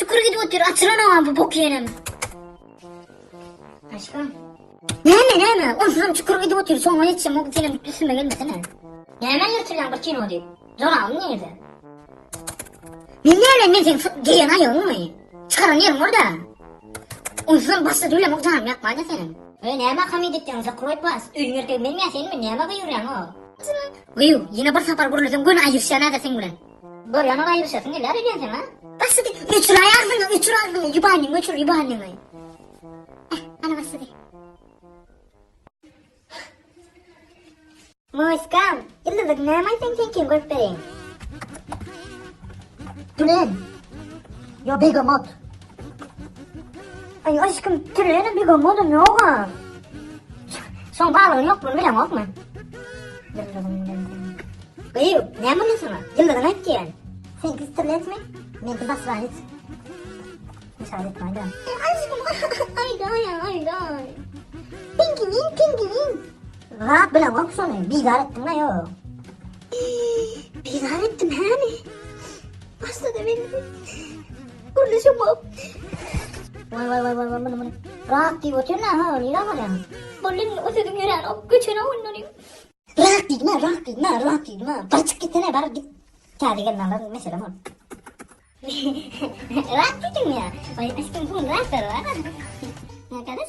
çukur gidip otur. Açılan bu bok yeğenim. Aşkım. Ne? Onsuzum çukur gidip otur. Sonra yetişim o senin üstüme gelmesene. Ne hemen yırtırlan bir kino deyip. Zorağım nerede? Ne sen giyen ayağın mı? Çıkaran yerim orada. Onsuzum bastı düyle mokcanım yapma da senin. Ne hemen kamiyet ettiğinize kuroyt bas. Ürün yırtık benim ya senin mi? Ne hemen kıyıryan o? Uyu yine bir safar kurulursun. Gün ayırışan da sen gülen. Dur yana ayırışasın. Neler ediyorsun sen ha? Bastı de. Üçür ağzını. Yubanını. Ana bastı de. Muskam. Yıldızlık ne hemen sen kim göstereyim? Tülen. Ya begamot. Ay aşkım tülenin begamotum yok ha. Son bağlığın yok mu? Bilen yok mu? Kıyım ne yapıyorsun sana? Yıldızın et ki yani. Sen kız tület mi? Ben kız asla et. Müsaade etme hayda. Aşkım hayda. Pinginin. Rahat bilen yok sonu. Bizar ettim la yok. Bizar ettim hani. Hasta da beni. Konuşamam. Vay. Rahat değil otur na ha. Lila var ya. Bolin oturdum yere. Güçüne oynuyorum. Rahat değil ma. Barçık gitsene bar git. Hadi gel lan mesela var. Rahat dedim ya. Ay aşkım bu rahat var. Ne kadar